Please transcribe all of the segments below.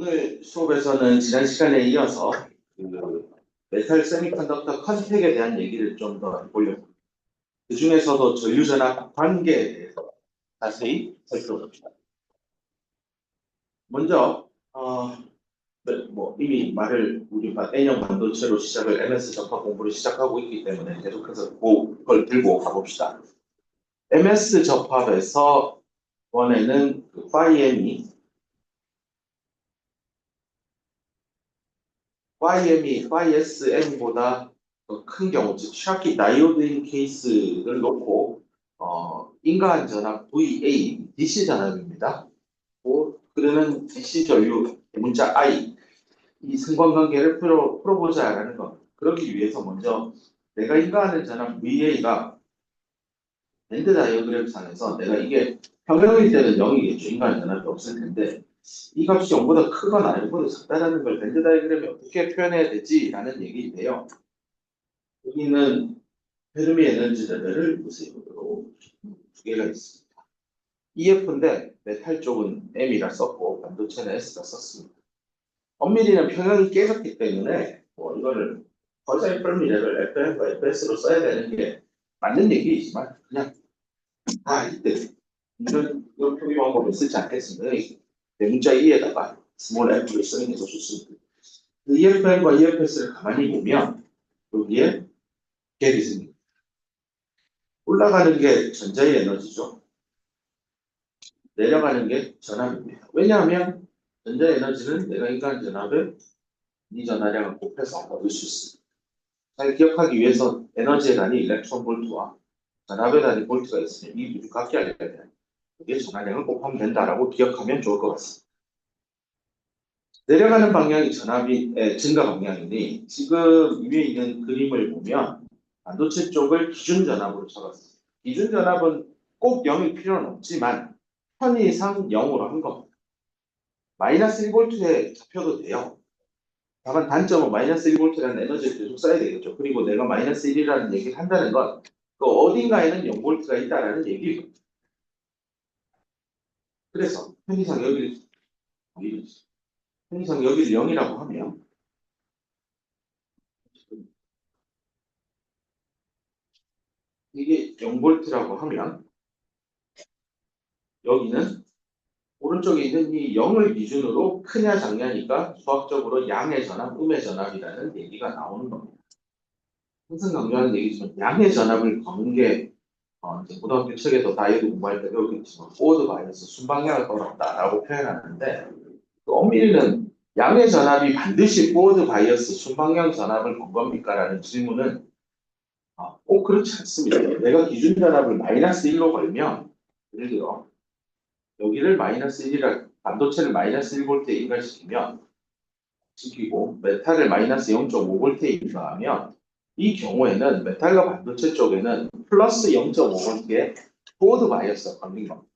오늘 수업에서는 지난 시간에 이어서 그 메탈 세미컨덕터 컨택에 대한 얘기를 좀 더 해보려고 합니다. 그 중에서도 전류전압 관계에 대해서 자세히 살펴봅시다. 먼저 이미 말을 우리가 N형 반도체로 시작을 MS 접합 공부를 시작하고 있기 때문에 계속해서 그걸 들고 가봅시다. MS 접합에서 원에는 그 phi SM보다 더 큰 경우, 즉 샤키 다이오드인 케이스를 놓고 인가한 전압 VA DC 전압입니다. 그러는 DC 전류 문자 I 이 상관관계를 풀어보자라는 것. 그러기 위해서 먼저 내가 인가하는 전압 VA가 밴드 다이어그램 상에서 내가 이게 평형일 때는 0이겠죠. 인가하는 전압이 없을 텐데 이 값이 0보다 크거나 0보다 작다라는 걸 밴드 다이어그램에 어떻게 표현해야 되지라는 얘기인데요. 여기는 페르미 에너지 레벨을 보세요. 두 개가 있습니다. EF인데 메탈 쪽은 M이라 썼고 반도체는 S라 썼습니다. 엄밀히는 평형이 깨졌기 때문에 이거를 거자의 페르미 레벨 FM과 FS로 써야 되는 게 맞는 얘기이지만 그냥 이때 이런 표기 방법을 쓰지 않겠습니다. 내 문자 2에다가 스몰 f를 쓰는 게 더 좋습니다. EFM과 EFS를 가만히 보면 여기에 갭이 있습니다. 올라가는 게 전자의 에너지죠. 내려가는 게 전압입니다. 왜냐하면 전자의 에너지는 내가 인간 전압을 이 전하량을 곱해서 얻을 수 있습니다. 잘 기억하기 위해서 에너지의 단위 일렉트론 볼트와 전압의 단위 볼트가 있으면 이 두 값이 알려야 돼요. 이게 전하량을 곱하면 된다라고 기억하면 좋을 것 같습니다. 내려가는 방향이 전압의 증가 방향이니 지금 위에 있는 그림을 보면 반도체 쪽을 기준 전압으로 잡았습니다. 기준 전압은 꼭 0일 필요는 없지만 편의상 0으로 한 겁니다. 마이너스 1V에 잡혀도 돼요. 다만 단점은 마이너스 1V라는 에너지를 계속 써야 되겠죠. 그리고 내가 마이너스 1이라는 얘기를 한다는 건 그 어딘가에는 0V가 있다라는 얘기예요. 그래서 편의상 여기를 0이라고 하면 이게 0V라고 하면 여기는 오른쪽에 있는 이 0을 기준으로 크냐 작냐니까 수학적으로 양의 전압, 음의 전압이라는 얘기가 나오는 겁니다. 항상 강조하는 얘기지만 양의 전압을 거는 게 이제 고등학교 책에서 다이어트 공부할 때 배우겠지만 포워드 바이어스 순방향을 걸었다라고 표현하는데 그 엄밀히는 양의 전압이 반드시 포워드 바이어스 순방향 전압을 건 겁니까? 라는 질문은 꼭 그렇지 않습니다. 내가 기준 전압을 마이너스 1로 걸면 예를 들어 여기를 마이너스 1이라 반도체를 마이너스 1V에 인가시키면 시키고 메탈을 마이너스 0.5V에 인가하면 이 경우에는 메탈과 반도체 쪽에는 플러스 0.5V의 포워드 바이어스가 걸린 겁니다.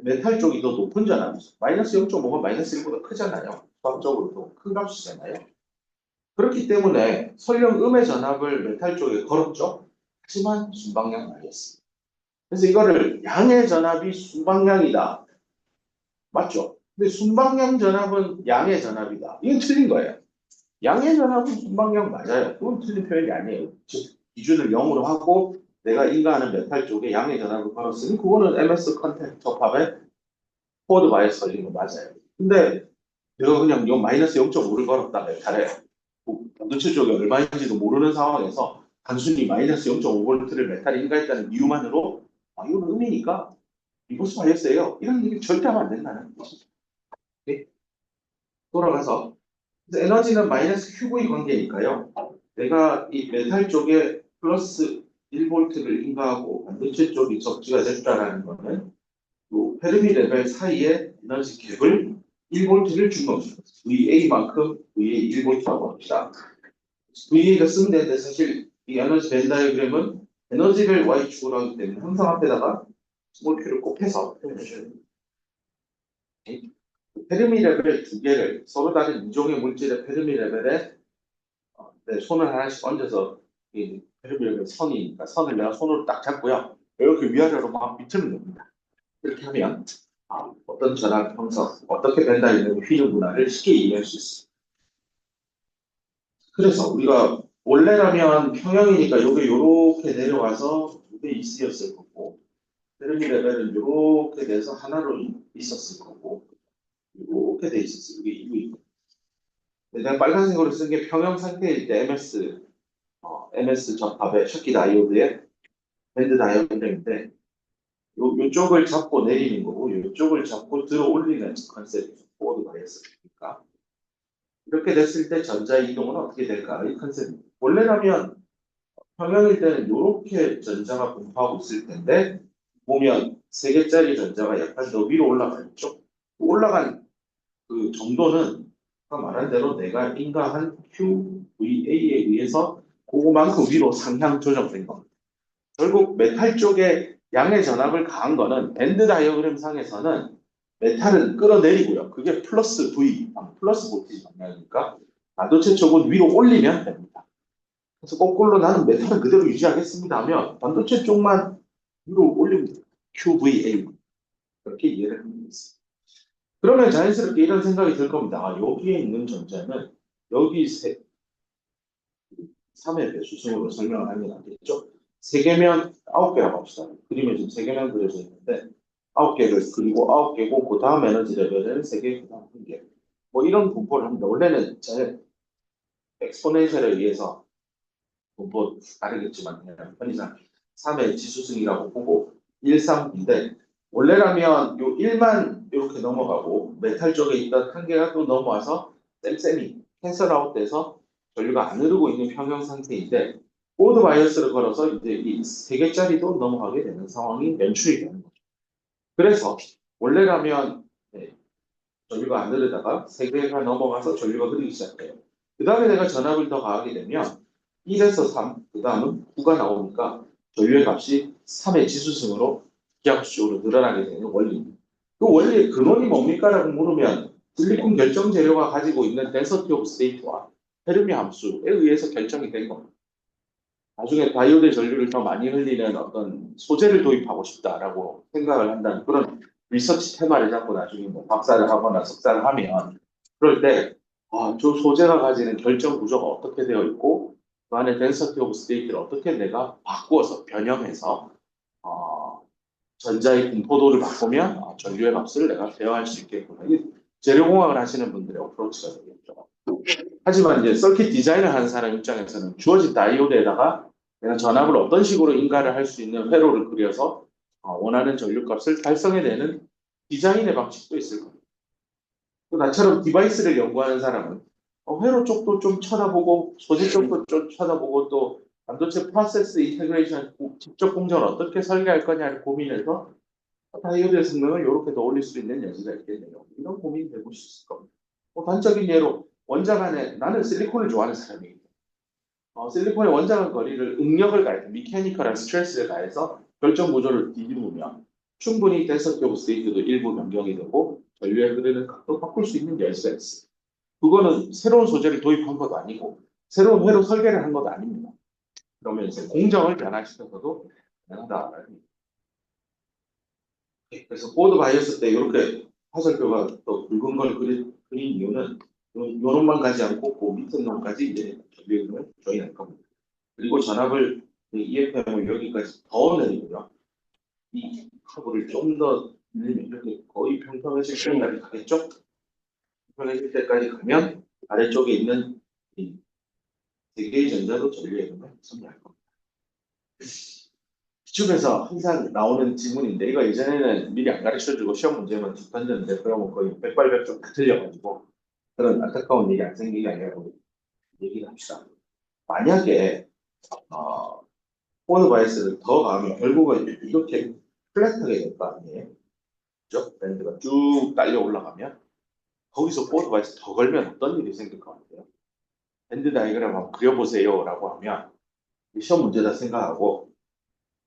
메탈 쪽이 더 높은 전압이죠. 마이너스 0.5가 마이너스 1보다 크잖아요. 수학적으로도 큰 값이잖아요. 그렇기 때문에 설령 음의 전압을 메탈 쪽에 걸었죠. 하지만 순방향 바이어스. 그래서 이거를 양의 전압이 순방향이다. 맞죠? 근데 순방향 전압은 양의 전압이다. 이건 틀린 거예요. 양의 전압은 순방향 맞아요. 그건 틀린 표현이 아니에요. 즉 기준을 0으로 하고 내가 인가하는 메탈 쪽에 양의 전압을 걸었으니 그거는 MS 컨택 접합에 포워드 바이어스 걸린 거 맞아요. 근데 내가 그냥 마이너스 0.5를 걸었다 메탈에 반도체 쪽이 얼마인지도 모르는 상황에서 단순히 마이너스 0.5V를 메탈에 인가했다는 이유만으로 이건 음이니까 리버스 바이어스예요. 이런 얘기 절대 하면 안 된다는 거죠. 네? 돌아가서 에너지는 마이너스 QV 관계니까요. 내가 이 메탈 쪽에 플러스 1V를 인가하고 반도체 쪽이 적지가 됐다라는 거는 요 페르미 레벨 사이에 에너지 갭을 1V를 준 겁니다. VA만큼 VA 1V라고 합니다. VA가 쓰면 되는데 사실 이 에너지 벤 다이어그램은 에너지를 Y축으로 하기 때문에 항상 앞에다가 스몰 q를 꼭 해서 표현해줘야 됩니다. 페르미 레벨 두 개를 서로 다른 이종의 물질의 페르미 레벨에 손을 하나씩 얹어서 이 페르미 레벨 선이니까 선을 내가 손으로 딱 잡고요. 이렇게 위아래로 막 비틀면 됩니다. 이렇게 하면 어떤 전압 형성, 어떻게 된다는 휘는 문화를 쉽게 이해할 수 있습니다. 그래서 우리가 원래라면 평형이니까 요게 요렇게 내려와서 두 개 있었을 거고, 페르미 레벨은 요렇게 돼서 하나로 있었을 거고, 요렇게 돼 있었어요. 이게 이거 있고. 내가 빨간색으로 쓴 게 평형 상태일 때 MS 접합의 셔키 다이오드의 밴드 다이어그램인데, 요쪽을 잡고 내리는 거고, 요쪽을 잡고 들어 올리는 컨셉이죠. 보드 바이어스니까. 이렇게 됐을 때 전자 이동은 어떻게 될까? 이 컨셉입니다. 원래라면 평형일 때는 이렇게 전자가 분포하고 있을 텐데 보면 세 개짜리 전자가 약간 더 위로 올라가 있죠. 올라간 그 정도는 아까 말한 대로 내가 인가한 QVA에 의해서 그거만큼 위로 상향 조정된 겁니다. 결국 메탈 쪽에 양의 전압을 가한 거는 밴드 다이어그램 상에서는 메탈은 끌어내리고요. 그게 플러스 V, 플러스 볼티지 방향이니까 반도체 쪽은 위로 올리면 됩니다. 그래서 거꾸로 나는 메탈은 그대로 유지하겠습니다 하면 반도체 쪽만 위로 올리면 돼요. QVA. 그렇게 이해를 하면 있습니다. 그러면 자연스럽게 이런 생각이 들 겁니다. 여기에 있는 전자는 여기 3의 배수승으로 설명을 하면 안 되겠죠? 3개면 9개라고 합시다. 그림에 지금 3개만 그려져 있는데 9개를 그리고 9개고 그 다음 에너지 레벨은 3개, 그 다음 1개. 뭐 이런 분포를 합니다. 원래는 제 엑스포넨셜에 의해서 분포 다르겠지만 그냥 편의상 3의 지수승이라고 보고 1, 3인데 원래라면 요 1만 이렇게 넘어가고 메탈 쪽에 있던 한 개가 또 넘어와서 쌤쌤이 캔슬 아웃돼서 전류가 안 흐르고 있는 평형 상태인데 보드 바이어스를 걸어서 이제 이 세 개짜리도 넘어가게 되는 상황이 연출이 되는 거죠. 그래서 원래라면 전류가 안 흐르다가 세 개가 넘어가서 전류가 흐르기 시작해요. 그 다음에 내가 전압을 더 가하게 되면 1에서 3, 그 다음은 9가 나오니까 전류의 값이 3의 지수승으로 기하급수적으로 늘어나게 되는 원리입니다. 그 원리의 근원이 뭡니까? 라고 물으면 실리콘 결정 재료가 가지고 있는 density of state와 페르미 함수에 의해서 결정이 된 겁니다. 나중에 다이오드 전류를 더 많이 흘리는 어떤 소재를 도입하고 싶다라고 생각을 한다는 그런 리서치 테마를 잡고 나중에 뭐 박사를 하거나 석사를 하면 그럴 때 저 소재가 가지는 결정 구조가 어떻게 되어 있고 그 안에 density of state를 어떻게 내가 바꾸어서 변형해서 어, 전자의 분포도를 바꾸면 전류의 값을 내가 제어할 수 있겠구나. 이게 재료공학을 하시는 분들의 어프로치가 되겠죠. 하지만 이제 서킷 디자인을 하는 사람 입장에서는 주어진 다이오드에다가 내가 전압을 어떤 식으로 인가를 할 수 있는 회로를 그려서 원하는 전류값을 달성해내는 디자인의 방식도 있을 겁니다. 또 나처럼 디바이스를 연구하는 사람은 회로 쪽도 좀 쳐다보고 소재 쪽도 좀 쳐다보고 또 반도체 프로세스 인테그레이션 직접 공정을 어떻게 설계할 거냐를 고민해서 다이오드의 성능을 이렇게 더 올릴 수 있는 여지가 있겠네요. 이런 고민이 해볼 수 있을 겁니다. 단적인 예로 원자 간에 나는 실리콘을 좋아하는 사람이에요. 실리콘의 원자 간 거리를 응력을 가해서 미케니컬한 스트레스를 가해서 결정 구조를 뒤집으면 충분히 덴서티 오브 스테이트도 일부 변경이 되고 전류에 흐르는 각도 바꿀 수 있는 여지가 있어요. 그거는 새로운 소재를 도입한 것도 아니고 새로운 회로 설계를 한 것도 아닙니다. 그러면 이제 공정을 변화시켜서도 가능하다라는 얘기죠. 그래서 보드 바이어스 때 이렇게 화살표가 또 붉은 걸 그린 이유는 요 놈만 가지 않고 그 밑에 놈까지 이제 전류을 조인할 겁니다. 그리고 전압을 EFM을 여기까지 더 내리고요. 이 커브를 좀 더 늘리면 이렇게 거의 평평해질 때까지 가겠죠? 평평해질 때까지 가면 아래쪽에 있는 이 세 개의 전자도 전류의 흐름을 섭리할 겁니다. 기출에서 항상 나오는 질문인데 이거 예전에는 미리 안 가르쳐주고 시험 문제만 쭉 던졌는데 그러면 거의 백발백중 다 틀려가지고 그런 안타까운 일이 안 생기게 하려고 얘기를 합시다. 만약에 보드 바이스를 더 가면 결국은 이렇게 플랫하게 될 거 아니에요? 그죠? 밴드가 쭉 딸려 올라가면 거기서 보드 바이스 더 걸면 어떤 일이 생길 것 같아요? 밴드 다이그램 한번 그려보세요 라고 하면 시험 문제다 생각하고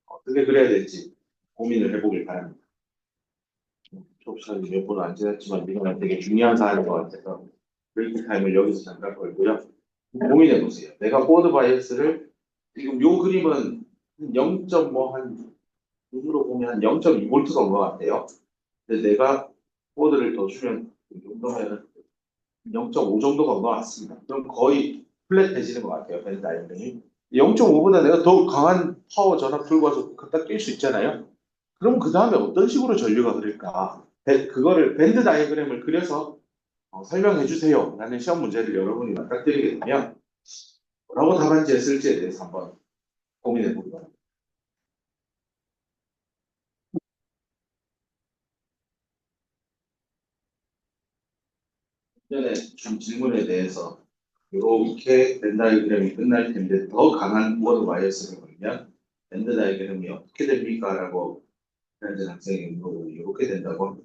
어떻게 그려야 될지 고민을 해보길 바랍니다. 수업시간이 몇 분은 안 지났지만 이거는 되게 중요한 사안인 것 같아서 브레이크 타임을 여기서 잠깐 걸고요. 고민해 보세요. 내가 보드 바이어스를 지금 요 그림은 0.뭐 한 눈으로 보면 한 0.2V가 온 것 같아요. 근데 내가 코드를 더 주면 이 정도면 0.5 정도가 넘어왔습니다. 그럼 거의 플랫해지는 것 같아요. 밴드 다이어그램이. 0.5보다 내가 더 강한 파워 전압 들고 와서 갖다 낄 수 있잖아요. 그럼 그 다음에 어떤 식으로 전류가 흐를까? 그거를 밴드 다이어그램을 그려서 설명해 주세요. 라는 시험 문제를 여러분이 맞닥뜨리게 되면 뭐라고 답안지에 쓸지에 대해서 한번 고민해 보기 바랍니다. 전에 준 질문에 대해서 이렇게 밴드 다이어그램이 끝날 텐데 더 강한 워드 와이어스를 걸면 밴드 다이어그램이 어떻게 됩니까? 라고 현재 학생이 물어보고 이렇게 된다고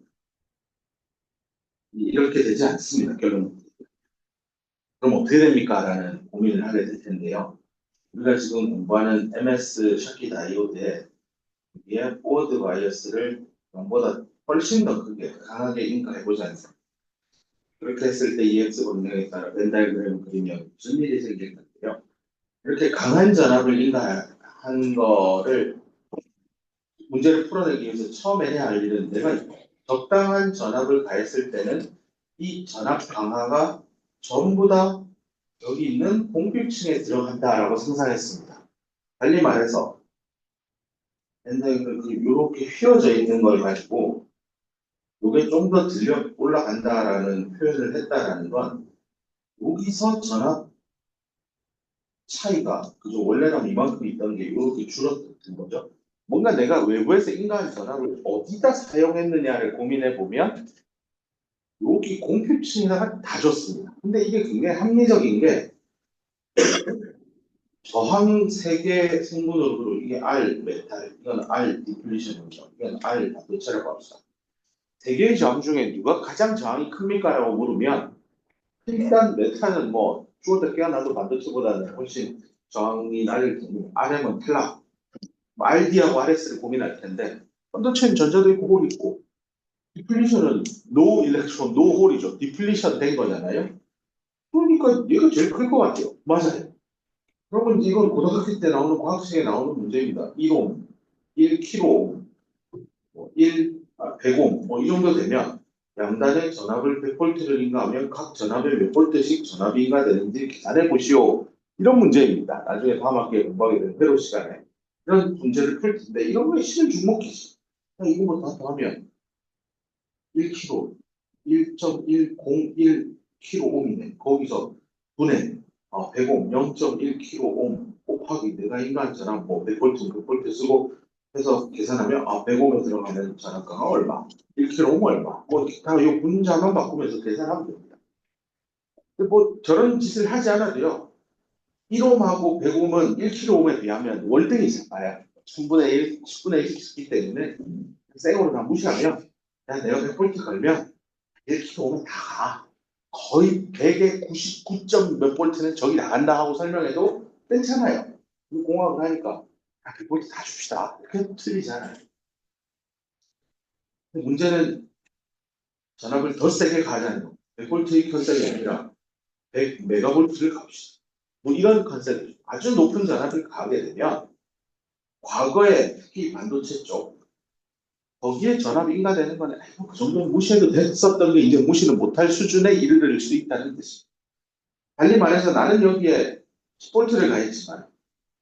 이렇게 되지 않습니다. 결론. 그럼 어떻게 됩니까? 라는 고민을 하게 될 텐데요. 우리가 지금 공부하는 MS 샤키 다이오드에 위에 포워드 바이어스를 0보다 훨씬 더 크게 강하게 인가해보지 않습니다. 그렇게 했을 때 EX 범위에 따라 벤 다이어그램을 그리면 무슨 일이 생길 건데요. 이렇게 강한 전압을 인가한 거를 문제를 풀어내기 위해서 처음 해야 할 일은 내가 적당한 전압을 가했을 때는 이 전압 강화가 전부 다 여기 있는 공필층에 들어간다라고 상상했습니다. 달리 말해서 밴드가 이렇게 휘어져 있는 걸 가지고 이게 좀 더 들려 올라간다라는 표현을 했다라는 건 여기서 전압 차이가 그죠 원래는 이만큼 있던 게 이렇게 줄어든 거죠. 뭔가 내가 외부에서 인가한 전압을 어디다 사용했느냐를 고민해 보면 여기 공표층에다가 다 줬습니다. 근데 이게 굉장히 합리적인 게 저항 세 개 성분으로 이게 R 메탈, 이건 R 디플리션이죠. 이건 R 반도체라고 합시다. 세 개의 저항 중에 누가 가장 저항이 큽니까라고 물으면 일단 메탈은 뭐 죽었다 깨어나도 반도체보다는 훨씬 저항이 낮을 테니 RM은 탈락. RD하고 RS를 고민할 텐데 반도체는 전자도 있고 홀 있고 디플리션은 노 일렉트론 노 홀이죠. 디플리션 된 거잖아요. 그러니까 얘가 제일 클 것 같아요. 맞아요. 그러면 이건 고등학교 때 나오는 과학식에 나오는 문제입니다. 1옴, 1kΩ, 100옴, 뭐 이 정도 되면 양단의 전압을 100볼트를 인가하면 각 전압에 몇 볼트씩 전압이 인가되는지 계산해 보시오. 이런 문제입니다. 나중에 다음 학기에 공부하게 되는 회로 시간에 이런 문제를 풀 텐데 이런 거에 실은 주목이지. 이거만 다 더하면 1kg, 1.101kΩ이네. 거기서 분해 100옴, 0.1kΩ 곱하기 내가 인간 전압 뭐 100볼트, 100볼트 쓰고 해서 계산하면 100옴에 들어가는 전압가가 얼마, 1kΩ 얼마, 뭐 다 이 분자만 바꾸면서 계산하면 됩니다. 근데 뭐 저런 짓을 하지 않아도요. 1옴하고 100옴은 1kΩ에 비하면 월등히 작아요. 1000분의 1, 10분의 1씩 있기 때문에 생으로 다 무시하면 야, 내가 100볼트 걸면 1kg 오면 다 가. 거의 100에 99점 몇 볼트는 저기 나간다 하고 설명해도 괜찮아요. 공학을 하니까 100볼트 다 줍시다. 이렇게 틀리잖아요. 문제는 전압을 더 세게 가자는 거. 100볼트의 컨셉이 아니라 100메가볼트를 갑시다. 뭐 이런 컨셉, 아주 높은 전압을 가게 되면 과거에 특히 반도체 쪽 거기에 전압이 인가되는 거는 그 정도는 무시해도 됐었던 게 이제 무시는 못할 수준에 이르를 수 있다는 뜻입니다. 달리 말해서 나는 여기에 10볼트를 가했지만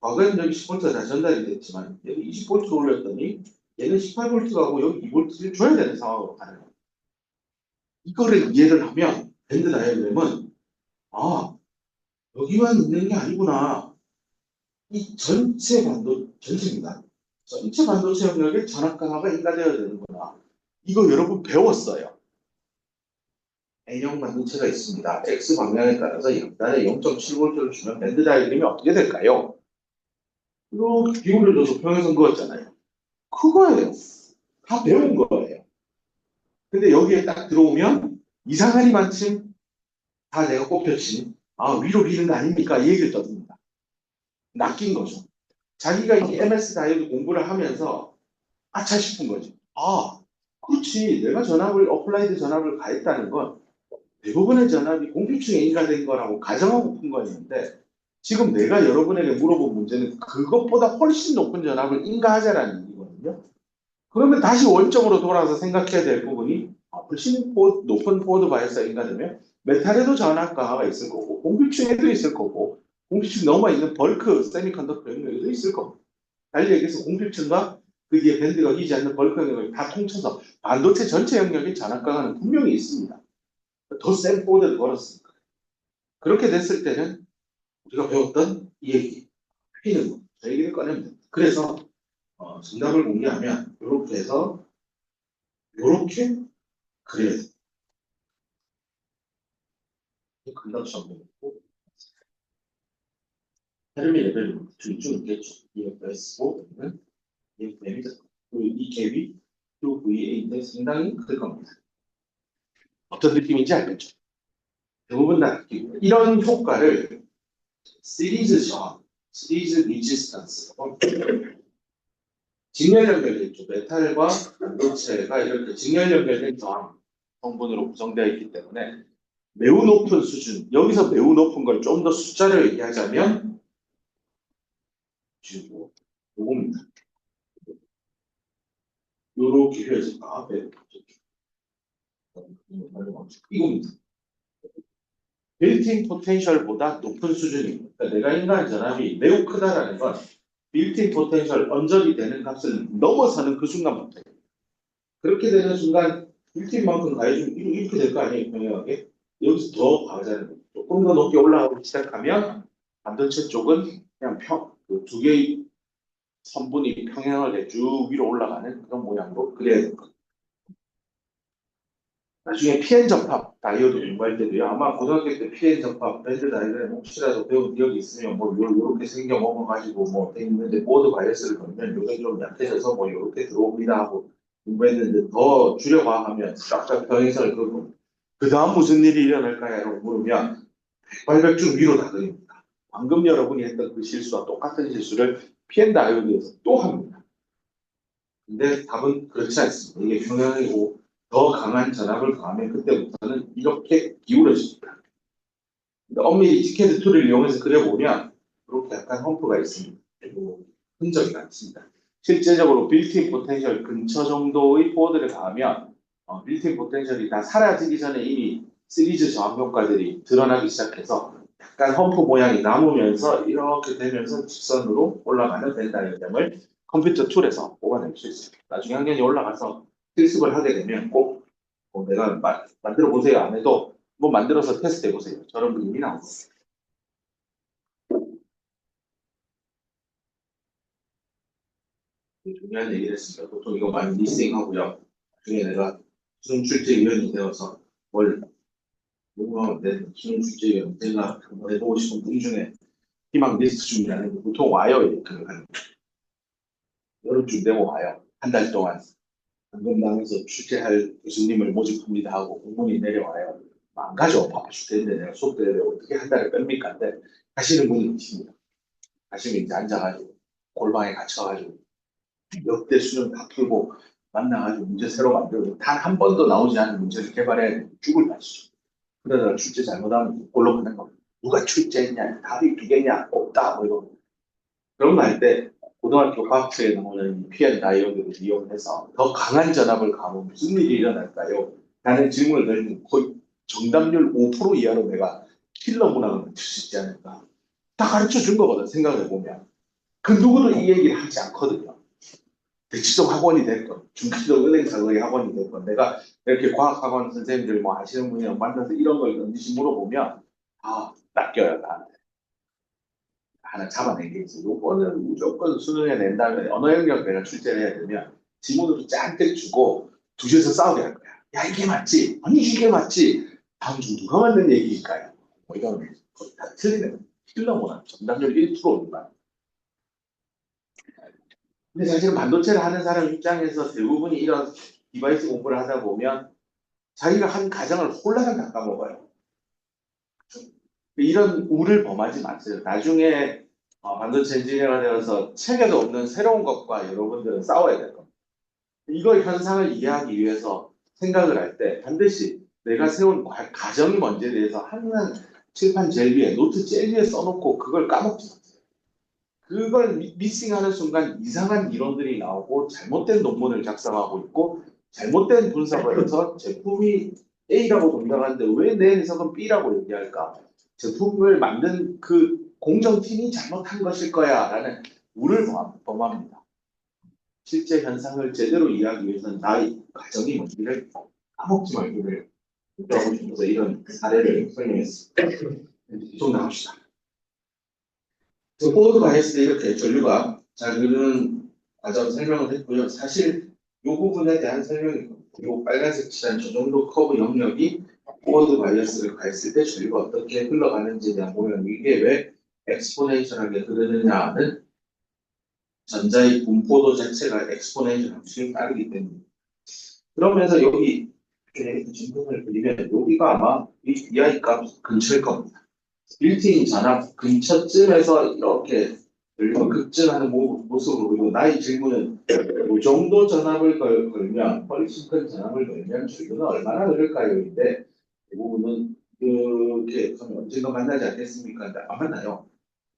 과거에는 여기 10볼트가 다 전달이 됐지만 여기 20볼트를 올렸더니 얘는 18볼트 가고 여기 2볼트를 줘야 되는 상황으로 가는 거예요. 이거를 이해를 하면 밴드 다이어그램은 여기만 있는 게 아니구나. 이 전체입니다. 전체 반도체 영역에 전압 강화가 인가되어야 되는구나. 이거 여러분 배웠어요. N형 반도체가 있습니다. X 방향에 따라서 양단에 0.7V를 주면 밴드 다이어그램이 어떻게 될까요? 이렇게 비율을 줘서 평행선 그었잖아요. 그거예요. 다 배운 거예요. 근데 여기에 딱 들어오면 이상하니 마침 다 내가 꼽혀친 위로 비는 거 아닙니까? 이 얘기를 떠듭니다. 낚인 거죠. 자기가 이 MS 다이어드 공부를 하면서 아차 싶은 거지. 그렇지. 내가 전압을 어플라이드 전압을 가했다는 건 대부분의 전압이 공기층에 인가된 거라고 가정하고 푼 거였는데 지금 내가 여러분에게 물어본 문제는 그것보다 훨씬 높은 전압을 인가하자라는 얘기거든요. 그러면 다시 원점으로 돌아와서 생각해야 될 부분이 훨씬 높은 포드 바이오스가 되면 메탈에도 전압 강화가 있을 거고 공기층에도 있을 거고 공기층 넘어 있는 벌크 세미컨덕터 영역에도 있을 겁니다. 달리 얘기해서 공기층과 그 뒤에 밴드가 끼지 않는 벌크 영역을 다 통쳐서 반도체 전체 영역에 전압 강화는 분명히 있습니다. 더 센 포드를 걸었으니까. 그렇게 됐을 때는 우리가 배웠던 이 얘기, P는 뭐, 저 얘기를 꺼내면 됩니다. 그래서 정답을 공개하면 이렇게 해서 이렇게 그래야 돼요. 컨덕션 있고 페르미 레벨이 둘중 있겠죠. EFS고 EFM이죠. 그리고 이 갭이 QVA인데 상당히 클 겁니다. 어떤 느낌인지 알겠죠? 대부분 다 느끼고 이런 효과를 시리즈 저항, 시리즈 리지스턴스라고 직렬 연결돼 있죠. 메탈과 반도체가 이렇게 직렬 연결된 저항 성분으로 구성되어 있기 때문에 매우 높은 수준, 여기서 매우 높은 걸 좀 더 숫자로 얘기하자면 지금 요겁니다. 요렇게 해야지. 이겁니다. 빌트인 포텐셜보다 높은 수준입니다. 그러니까 내가 인간 전압이 매우 크다라는 건 빌트인 포텐셜 언저리 되는 값을 넘어서는 그 순간부터 그렇게 되는 순간 빌트인만큼 가해주면 이렇게 될 거 아니에요, 평행하게. 여기서 더 가하자는 거죠. 조금 더 높게 올라가고 시작하면 반도체 쪽은 그냥 두 개의 선분이 평행을 해 쭉 위로 올라가는 그런 모양으로 그려야 될 겁니다. 나중에 PN 접합 다이오드 공부할 때도요. 아마 고등학교 때 PN 접합 밴드 다이그램 혹시라도 배운 기억이 있으면 뭐 요렇게 생겨 먹어가지고 뭐 돼 있는데 보드 바이어스를 걸면 요게 좀 약해져서 뭐 요렇게 들어옵니다 하고 공부했는데 더 줄여봐 하면 쫙쫙 평행선을 긋고 그 다음 무슨 일이 일어날까요? 물으면 백발백중 위로 다 그립니다. 방금 여러분이 했던 그 실수와 똑같은 실수를 PN 다이오드에서 또 합니다. 근데 답은 그렇지 않습니다. 이게 평행이고 더 강한 전압을 가하면 그때부터는 이렇게 기울어집니다. 엄밀히 티켓 툴을 이용해서 그려보면 이렇게 약간 험프가 있습니다. 그리고 흔적이 많습니다. 실제적으로 빌트인 포텐셜 근처 정도의 포워드를 가하면 빌트인 포텐셜이 다 사라지기 전에 이미 시리즈 저항 효과들이 드러나기 시작해서 약간 험프 모양이 남으면서 이렇게 되면서 직선으로 올라가는 벤다이어점을 컴퓨터 툴에서 뽑아낼 수 있습니다. 나중에 학년이 올라가서 실습을 하게 되면 꼭 내가 만들어 보세요 안 해도 뭐 만들어서 테스트 해보세요. 저런 그림이 나옵니다. 중요한 얘기를 했습니다. 보통 이거 많이 리스닝하고요. 나중에 내가 수능 출제위원이 되어서 뭘 궁금하면 내 수능 출제위원 내가 한번 해보고 싶은 분 중에 희망 리스트 준비하는 보통 와요. 이렇게 하는 여름쯤 되고 와요. 한 달 동안 방송당에서 출제할 교수님을 모집합니다 하고 공문이 내려와요. 망가져. 바빠 죽겠는데 내가 수업 때문에 어떻게 한 달을 뺍니까? 근데 하시는 분이 계십니다. 하시면 이제 앉아가지고 골방에 갇혀가지고 역대 수능 다 풀고 만나가지고 문제 새로 만들고 단 한 번도 나오지 않은 문제를 개발해 죽을 맛이죠. 그러다가 출제 잘못하면 골로 가는 겁니다. 누가 출제했냐, 답이 두 개냐, 없다, 뭐 이런. 그런 거 할 때 고등학교 과학책에 나오는 PN 다이오드를 이용해서 더 강한 전압을 가면 무슨 일이 일어날까요? 라는 질문을 드리면 거의 정답률 5% 이하로 내가 킬러 문항을 맞출 수 있지 않을까. 다 가르쳐 준 거거든, 생각을 해보면. 그 누구도 이 얘기를 하지 않거든요. 대치동 학원이 됐건, 중기동 은행사의 학원이 됐건, 내가 이렇게 과학학원 선생님들 뭐 아시는 분이랑 만나서 이런 걸 언제씩 물어보면, 낚여요, 나한테. 하나 잡아낸 게 있어. 요거는 무조건 수능에 낸 다음에 언어 영역 내가 출제를 해야 되면, 지문으로 짠뜩 주고, 두시에서 싸우게 할 거야. 야, 이게 맞지? 아니, 이게 맞지? 다음 중 누가 만든 얘기일까요? 뭐 이런 다 틀리는 킬러구나. 정답률 1%입니다. 근데 사실 반도체를 하는 사람 입장에서 대부분이 이런 디바이스 공부를 하다 보면 자기가 한 가정을 홀라당 다 까먹어요. 이런 우를 범하지 마세요. 나중에 반도체 엔지니어가 되어서 체계도 없는 새로운 것과 여러분들은 싸워야 될 겁니다. 이걸 현상을 이해하기 위해서 생각을 할 때 반드시 내가 세운 가정이 뭔지에 대해서 항상 칠판 제일 위에 노트 제일 위에 써놓고 그걸 까먹지 마세요. 그걸 미싱하는 순간 이상한 이론들이 나오고 잘못된 논문을 작성하고 있고 잘못된 분석을 해서 제품이 A라고 동작하는데 왜 내 해석은 B라고 얘기할까? 제품을 만든 그 공정팀이 잘못한 것일 거야 라는 우를 범합니다. 실제 현상을 제대로 이해하기 위해서는 나의 과정이 뭔지를 까먹지 말기를 하고 싶어서 이런 사례를 설명했습니다. 계속 나갑시다. 포워드가 했을 때 이렇게 전류가 잘 흐르는 과정 설명을 했고요. 사실 이 부분에 대한 설명이 이 빨간색 칠한 저 정도 커브 영역이 포워드 바이어스를 가했을 때 전류가 어떻게 흘러가는지에 대한 보면 이게 왜 엑스포넨셜하게 흐르느냐는 전자의 분포도 자체가 엑스포넨셜 함수를 따르기 때문에 그러면서 여기 이렇게 진동을 그리면 여기가 아마 이 BI 값 근처일 겁니다. 빌트인 전압 근처쯤에서 이렇게 전류가 급증하는 모습으로 그리고 나의 질문은 이 정도 전압을 걸면 훨씬 큰 전압을 걸면 전류는 얼마나 흐를까요?인데 이 부분은 이렇게 언젠가 만나지 않겠습니까? 근데 안 만나요.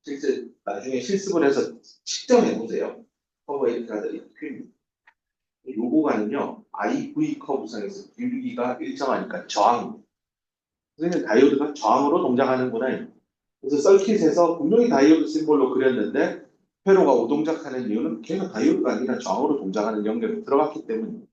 실제 나중에 실습을 해서 측정해 보세요. 커버 이렇게 하다 이렇게 튑니다. 이 구간은요 IV 커브상에서 길기가 일정하니까 저항입니다. 선생님 다이오드가 저항으로 동작하는구나. 그래서 서킷에서 분명히 다이오드 심볼로 그렸는데 회로가 오동작하는 이유는 걔가 다이오드가 아니라 저항으로 동작하는 연결이 들어갔기 때문입니다.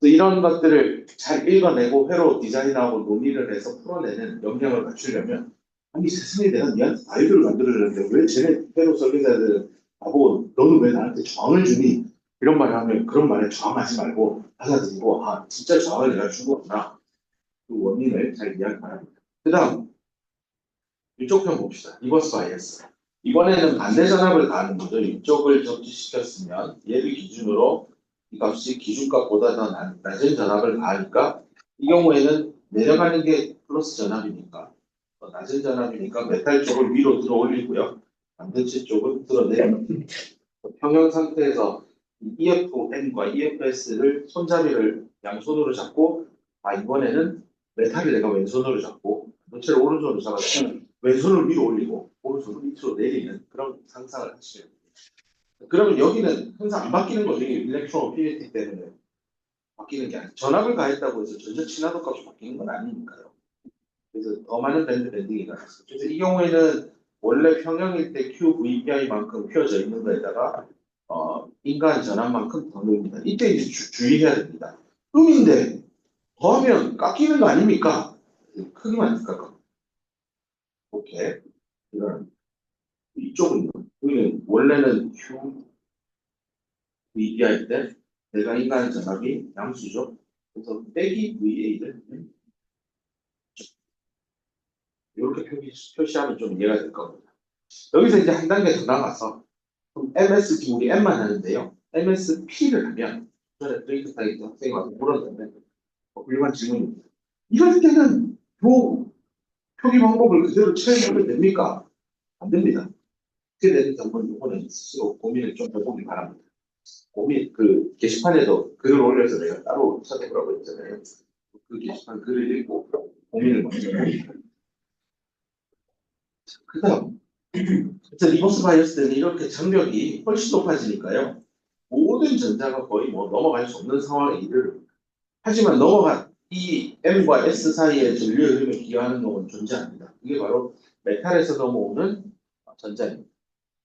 이런 것들을 잘 읽어내고 회로 디자인하고 논의를 해서 풀어내는 역량을 갖추려면 아니 세상에 내가 니한테 다이오드를 만들어줬는데 왜 쟤네 회로 설계자들은 나보고 너는 왜 나한테 저항을 주니? 이런 말을 하면 그런 말에 저항하지 말고 받아들이고 아 진짜 저항을 내가 준 거구나. 그 원인을 잘 이해하기 바랍니다. 그 다음 이쪽 편 봅시다. 리버스 바이어스. 이번에는 반대 전압을 가하는 거죠. 이쪽을 적지시켰으면 얘를 기준으로 이 값이 기준값보다 더 낮은 전압을 가하니까 이 경우에는 내려가는 게 플러스 전압이니까 낮은 전압이니까 메탈 쪽을 위로 들어 올리고요. 반대체 쪽은 들어 내립니다. 평형 상태에서 EFM과 EFS를 손잡이를 양손으로 잡고 이번에는 메탈을 내가 왼손으로 잡고 전체를 오른손으로 잡아서 왼손을 위로 올리고 오른손을 밑으로 내리는 그런 상상을 하시면 됩니다. 그러면 여기는 항상 안 바뀌는 거죠. 이게 일렉트론 어피니티 때문에 바뀌는 게 아니에요. 전압을 가했다고 해서 전자 친화도 값이 바뀌는 건 아니니까요. 그래서 더 많은 밴딩이 나왔어요. 그래서 이 경우에는 원래 평형일 때 QVPI만큼 펴져 있는 거에다가 인간 전압만큼 더 넣습니다. 이때 이제 주의해야 됩니다. 음인데 더하면 깎이는 거 아닙니까? 크기만 깎아. 오케이. 이런 이쪽은요. 여기는 원래는 QVPI 때 내가 인간 전압이 양수죠. 그래서 빼기 VA를 이렇게 표시하면 좀 이해가 될 겁니다. 여기서 이제 한 단계 더 나가서 그럼 MSP 우리 M만 하는데요. MSP를 하면 전에 브레이크 타이즈 학생이 와서 물었는데 훌륭한 질문입니다. 이럴 때는 요 표기 방법을 그대로 채용하면 됩니까? 안 됩니다. 그에 대해서 한번 이번에 스스로 고민을 좀 해보기 바랍니다. 고민 그 게시판에도 글을 올려서 내가 따로 찾아보라고 했잖아요. 그 게시판 글을 읽고 고민을 먼저 해봅니다. 그 다음 그래서 리버스 바이어스 때는 이렇게 장벽이 훨씬 높아지니까요. 모든 전자가 거의 뭐 넘어갈 수 없는 상황에 이르릅니다. 하지만 넘어간 이 M과 S 사이의 전류의 흐름에 기여하는 놈은 존재합니다. 이게 바로 메탈에서 넘어오는 전자입니다.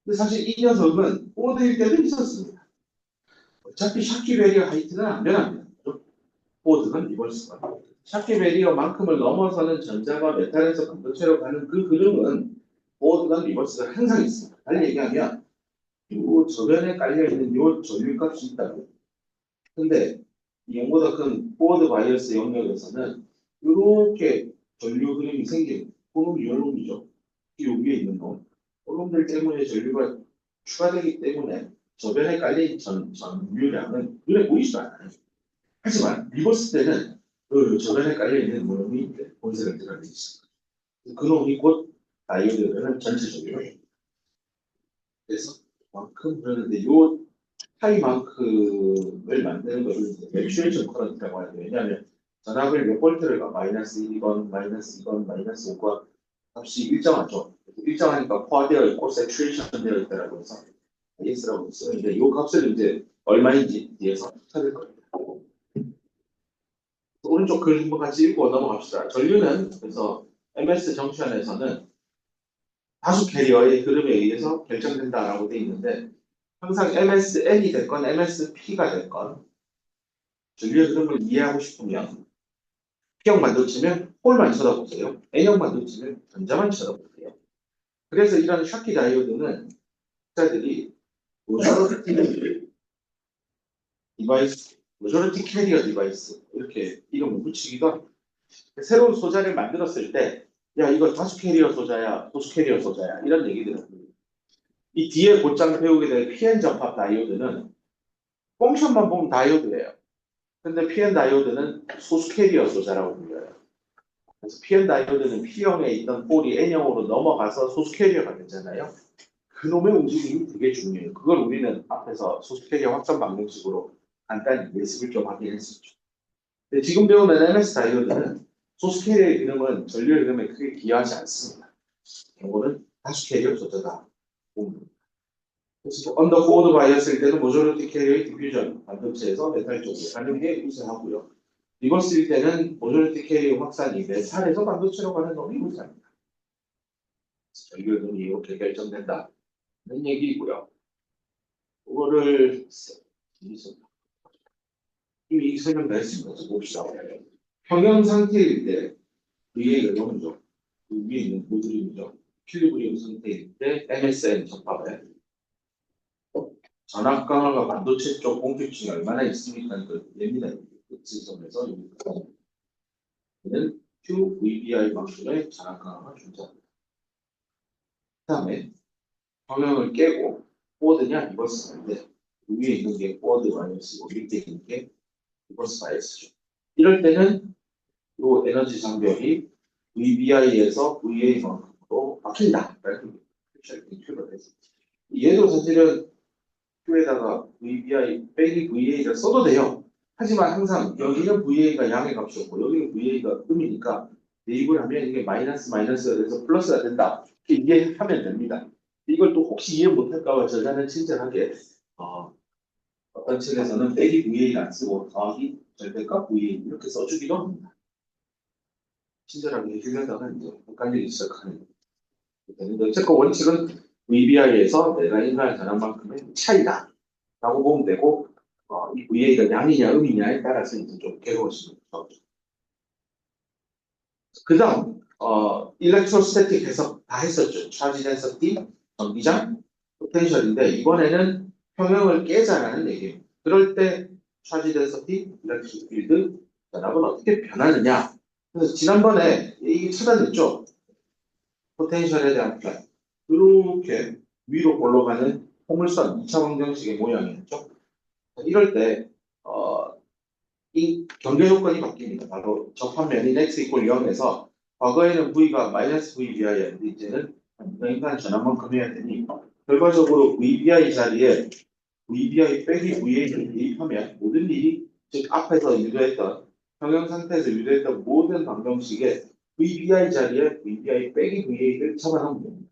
근데 사실 이 녀석은 포워드일 때도 있었습니다. 어차피 샤키 베리어 하이트는 안 변합니다. 포워드는 리버스가. 샤키 베리어만큼을 넘어서는 전자가 메탈에서 반도체로 가는 그 흐름은 포워드가 리버스가 항상 있습니다. 달리 얘기하면 요 저변에 깔려있는 요 전류값이 있다고. 근데 이 0보다 큰 포워드 바이어스 영역에서는 이렇게 전류 흐름이 생기는 그놈이 요놈이죠. 이 위에 있는 놈. 그놈들 때문에 전류가 추가되기 때문에 저변에 깔린 전류량은 눈에 보이지도 않아요. 하지만 리버스 때는 그 저변에 깔려있는 놈이 본색을 드러내고 있습니다. 그놈이 곧 다이오드는 전체적으로 그래서 만큼 그러는데 요 파이만큼을 만드는 것을 맥슈에이션 커런트라고 하는데 왜냐하면 전압을 몇 볼트를 가 마이너스 1건, 마이너스 2건, 마이너스 5건 값이 일정하죠. 일정하니까 포화되어 있고 세츄레이션 되어 있다라고 해서 AS라고 쓰는데 이 값을 이제 얼마인지 뒤에서 찾을 겁니다. 오른쪽 글 한번 같이 읽고 넘어갑시다. 전류는 그래서 MS 정션에서는 다수 캐리어의 흐름에 의해서 결정된다라고 되어 있는데 항상 MSN이 됐건 MSP가 됐건 전류의 흐름을 이해하고 싶으면 P형만 놓치면 홀만 쳐다보세요. N형만 놓치면 전자만 쳐다보세요. 그래서 이런 샤키 다이오드는 자들이 모조리티 디바이스, 모조리티 캐리어 디바이스 이렇게 이름을 붙이기가 새로운 소자를 만들었을 때 야 이거 다수 캐리어 소자야, 소수 캐리어 소자야 이런 얘기들을 합니다. 이 뒤에 곧장 배우게 될 PN 접합 다이오드는 펑션만 보면 다이오드예요. 근데 PN 다이오드는 소수 캐리어 소자라고 불려요. 그래서 PN 다이오드는 P형에 있던 폴이 N형으로 넘어가서 소수 캐리어가 되잖아요. 그놈의 움직임이 되게 중요해요. 그걸 우리는 앞에서 소수 캐리어 확산 방정식으로 간단히 예습을 좀 하긴 했었죠. 근데 지금 배우는 MS 다이오드는 소수 캐리어의 이름은 전류의 이름에 크게 기여하지 않습니다. 이거는 다수 캐리어 소자다. 그래서 언더코어드 바이어스일 때는 모조리티 캐리어의 디퓨전 반도체에서 메탈 쪽으로 가는 게 우세하고요. 리버스일 때는 모조리티 캐리어 확산이 메탈에서 반도체로 가는 놈이 우세합니다. 전류의 이름이 이렇게 결정된다는 얘기이고요. 그거를 이미 설명 다 했습니다. 봅시다. 평형 상태일 때 VA가 나오죠. 그 위에 있는 모듈이죠. 필리브리움 상태일 때 MSN 접합에 전압 강화가 반도체 쪽 공급층이 얼마나 있습니까? 그 예민한 그 지점에서 여기는 QVBI만큼의 전압 강화가 존재합니다. 그 다음에 평형을 깨고 보드냐 리버스인데 위에 있는 게 보드 바이어스고 밑에 있는 게 리버스 바이어스죠. 이럴 때는 이 에너지 장벽이 VBI에서 VA만큼으로 바뀐다. 라는 표현을 했습니다. 얘도 사실은 Q에다가 VBI 빼기 VA를 써도 돼요. 하지만 항상 여기는 VA가 양의 값이었고 여기는 VA가 음이니까 대입을 하면 이게 마이너스 마이너스가 돼서 플러스가 된다. 이렇게 이해하면 됩니다. 이걸 또 혹시 이해 못할까봐 저자는 친절하게 어떤 책에서는 빼기 VA를 안 쓰고 더하기 절대값 VA 이렇게 써주기도 합니다. 친절하게 해주려다가 이제 헷갈리기 시작하는 되는데 어쨌건 원칙은 VBI에서 내가 인가할 전압만큼의 차이다 라고 보면 되고 이 VA가 양이냐 음이냐에 따라서 이제 좀 괴로워지는 거죠. 그 다음 일렉트로스태틱 해석 다 했었죠. 차지 덴서티, 전기장, 포텐셜인데 이번에는 평형을 깨자라는 얘기예요. 그럴 때 차지 덴서티, 일렉트릭 필드, 전압은 어떻게 변하느냐. 그래서 지난번에 이게 찾아냈죠. 포텐셜에 대한 플랫. 이렇게 위로 올라가는 포물선 2차 방정식의 모양이었죠. 이럴 때, 이 경계 요건이 바뀝니다. 바로 접합면인 x 이퀄 0에서 과거에는 v가 마이너스 VBI였는데 이제는 인간 전압만큼 해야 되니 결과적으로 VBI 자리에 VBI 빼기 VA를 대입하면 모든 일이 즉 앞에서 유도했던 평형 상태에서 유도했던 모든 방정식에 VBI 자리에 VBI 빼기 VA를 잡아넣으면 됩니다.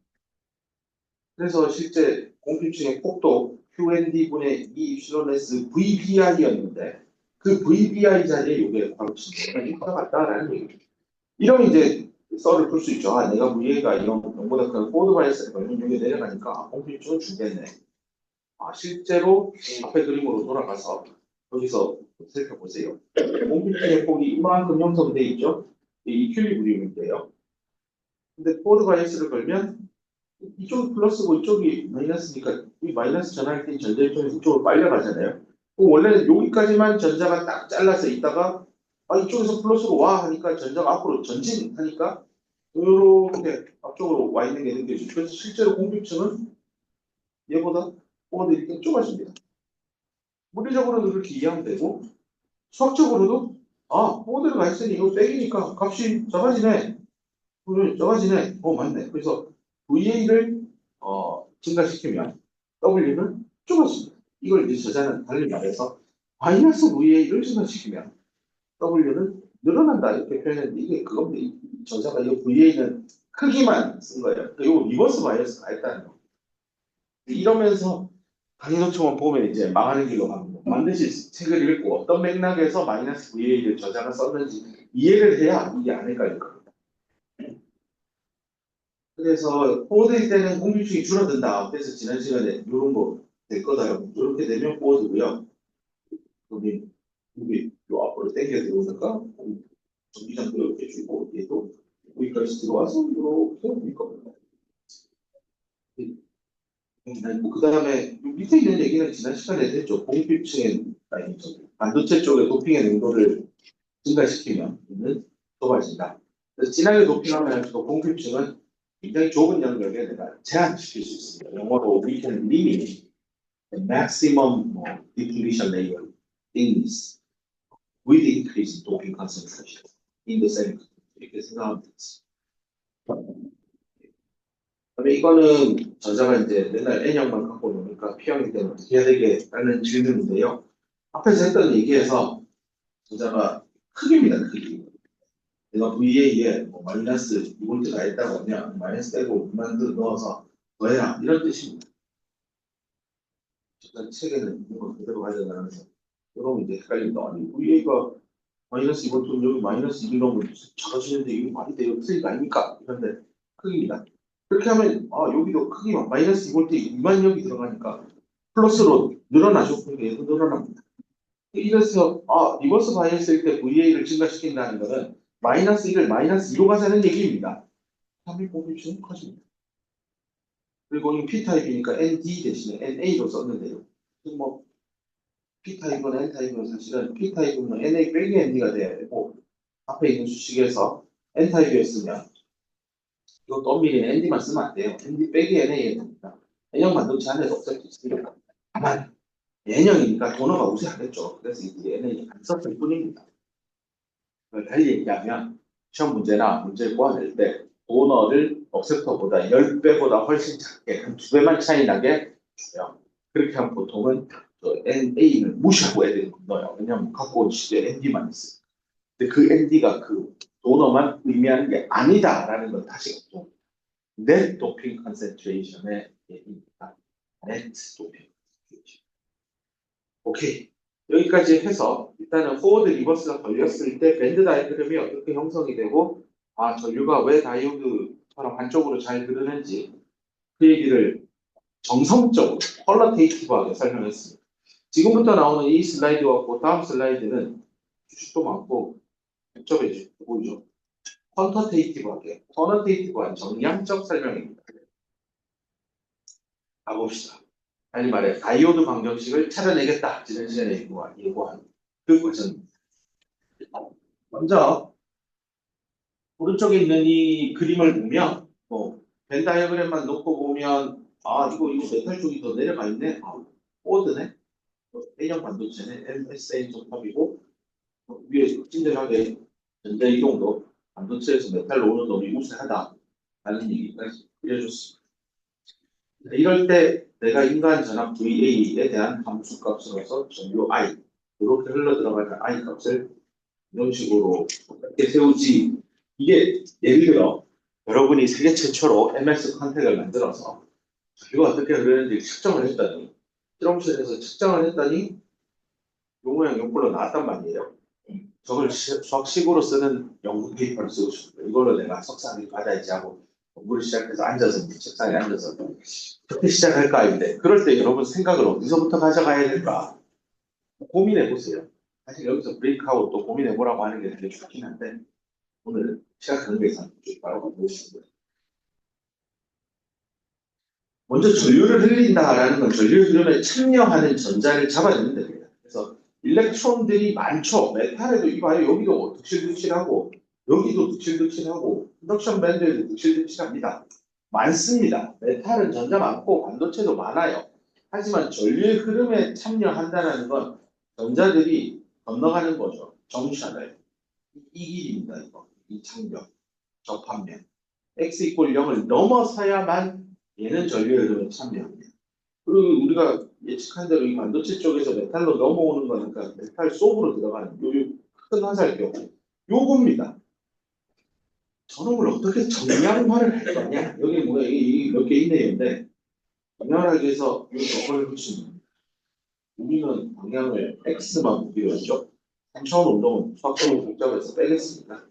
그래서 실제 공필층의 폭도 QND분의 E 입실론 S VBI였는데 그 VBI 자리에 이게 바로 진짜 같다라는 얘기죠. 이런 이제 썰을 풀 수 있죠. 아, 내가 VA가 이런 용보다 큰 포드 바이어스를 걸면 여기 내려가니까 공필층은 줄겠네. 아, 실제로 앞에 그림으로 돌아가서 여기서 살펴보세요. 공필층의 폭이 이만큼 형성되어 있죠. 이 이퀄리브리움인데요. 근데 포드 바이어스를 걸면 이쪽이 플러스고 이쪽이 마이너스니까 이 마이너스 전할 때 전자 입장에서 이쪽으로 빨려가잖아요. 그럼 원래는 여기까지만 전자가 딱 잘라서 있다가 이쪽에서 플러스로 와 하니까 전자가 앞으로 전진하니까 이렇게 앞쪽으로 와 있는 게 느껴지죠. 그래서 실제로 공급층은 얘보다 포워드 이렇게 좁아집니다. 물리적으로도 그렇게 이해하면 되고 수학적으로도 포워드를 가 있으니 이거 빼기니까 값이 작아지네. 작아지네. 맞네. 그래서 VA를 증가시키면 W는 좁아집니다. 이걸 이제 저자는 달리 말해서 마이너스 VA를 증가시키면 W는 늘어난다 이렇게 표현했는데 이게 그겁니다. 이 저자가 이 VA는 크기만 쓴 거예요. 그러니까 이거 리버스 바이어스가 있다는 거. 이러면서 강의노트만 보면 이제 망하는 길로 갑니다. 반드시 책을 읽고 어떤 맥락에서 마이너스 VA를 저자가 썼는지 이해를 해야 이게 안 헷갈릴 겁니다. 그래서 포워드일 때는 공유층이 줄어든다. 그래서 지난 시간에 이런 거 될 거다라고 이렇게 되면 포워드고요. 여기 요 앞으로 당겨 들어오니까 전기장도 이렇게 주고 얘도 여기까지 들어와서 이렇게 올 겁니다. 그 다음에 밑에 있는 얘기는 지난 시간에 했죠. 공급층의 아니 반도체 쪽의 도핑의 농도를 증가시키면 이는 좁아진다. 그래서 진하게 도핑하면 할수록 공급층은 굉장히 좁은 영역에 내가 제한시킬 수 있습니다. 영어로 we can limit the maximum depletion layer in this with increased doping concentration in the semiconductor. 이렇게 생각하면 되겠습니다. 그다음에 이거는 저자가 이제 맨날 N형만 갖고 노니까 P형이 되면 어떻게 해야 되겠다는 질문인데요. 앞에서 했던 얘기에서 저자가 크기입니다, 크기. 내가 VA에 뭐 마이너스 2V가 있다고 하면 마이너스 빼고 그만 넣어서 더해라 이런 뜻입니다. 저자 책에는 이거 그대로 가져가면서 여러분 이제 헷갈린다. 아니 VA가 마이너스 2V 여기 마이너스 1 넣으면 작아지는데 이게 말이 돼요? 틀린 아닙니까? 그런데 크기입니다. 그렇게 하면 여기도 크기만 마이너스 2V 2만력이 들어가니까 플러스로 늘어나죠. 그러니까 얘도 늘어납니다. 이래서 리버스 바이어스일 때 VA를 증가시킨다는 것은 마이너스 1을 마이너스 2로 가자는 얘기입니다. 3일 공유층은 커집니다. 그리고 이 P타입이니까 ND 대신에 NA로 썼는데요. 뭐 P타입은 N타입은 사실은 P타입은 NA 빼기 ND가 돼야 되고 앞에 있는 수식에서 N타입이었으면 이것도 엄밀히는 ND만 쓰면 안 돼요. ND 빼기 NA에 됩니다. N형 반도체 안에서 없앨 수 있습니다. 다만 N형이니까 도너가 우세하겠죠. 그래서 이제 NA 안 썼을 뿐입니다. 달리 얘기하면 시험 문제나 문제를 꼬아낼 때 도너를 억셉터보다 10배보다 훨씬 작게 한 2배만 차이 나게 줘요. 그렇게 하면 보통은 NA를 무시하고 애들이 넣어요. 왜냐하면 갖고 온 시대에 ND만 있어요. 근데 그 ND가 그 도너만 의미하는 게 아니다라는 건 다시 또 net doping concentration의 얘기입니다. net doping concentration. 오케이. 여기까지 해서 일단은 포워드 리버스가 걸렸을 때 밴드 다이그램이 어떻게 형성이 되고 전류가 왜 다이오드처럼 한쪽으로 잘 흐르는지 그 얘기를 정성적으로 퀄러테이티브하게 설명했습니다. 지금부터 나오는 이 슬라이드와 그 다음 슬라이드는 주식도 많고 복잡해 보이죠. 쿼터테이티브한 정량적 설명입니다. 가봅시다. 빨리 말해 다이오드 방정식을 찾아내겠다. 지난 시간에 예고한 그 과정입니다. 먼저 오른쪽에 있는 이 그림을 보면 벤 다이어그램만 놓고 보면 이거 메탈 쪽이 더 내려가 있네. 포워드네. A형 반도체네. MSA 접합이고 위에 친절하게 전자 이동도 반도체에서 메탈로 오는 놈이 우세하다라는 얘기까지 그려줬습니다. 이럴 때 내가 인간 전압 VA에 대한 함수값으로서 전류 I 이렇게 흘러 들어갈 I 값을 이런 식으로 이렇게 세우지. 이게 예를 들어 여러분이 세계 최초로 MS 컨택을 만들어서 전류가 어떻게 흐르는지 측정을 했더니 실험실에서 측정을 했더니 요 모양 요걸로 나왔단 말이에요. 저걸 수학식으로 쓰는 연구 페이퍼를 쓰고 싶어요. 이걸로 내가 석사학위 받아야지 하고 공부를 시작해서 앉아서 책상에 앉아서 어떻게 시작할까 했는데 그럴 때 여러분 생각을 어디서부터 가져가야 될까 고민해 보세요. 사실 여기서 브레이크아웃 또 고민해 보라고 하는 게 되게 좋긴 한데 오늘 시각 경계에서 바로 보겠습니다. 먼저 전류를 흘린다라는 건 전류 흐름에 참여하는 전자를 잡아내는 됩니다. 그래서 일렉트론들이 많죠. 메탈에도 이봐요. 여기도 득실득실하고 여기도 득실득실하고 인덕션 밴드에도 득실득실합니다. 많습니다. 메탈은 전자 많고 반도체도 많아요. 하지만 전류의 흐름에 참여한다는 건 전자들이 건너가는 거죠. 정션을. 이 길입니다. 이거. 이 장벽. 접합면. x 이퀄 0을 넘어서야만 얘는 전류의 흐름에 참여합니다. 그리고 우리가 예측한 대로 이 반도체 쪽에서 메탈로 넘어오는 거니까 메탈 속으로 들어가는 요 큰 화살표 요겁니다. 저놈을 어떻게 정량화를 할 거냐. 여기 뭐, 몇 개 있네요인데, 정량화하기 위해서 이 저걸 붙이는 겁니다. 우리는 방향을 X만 보기로 했죠. 3차원 운동은 수학적으로 복잡해서 빼겠습니다.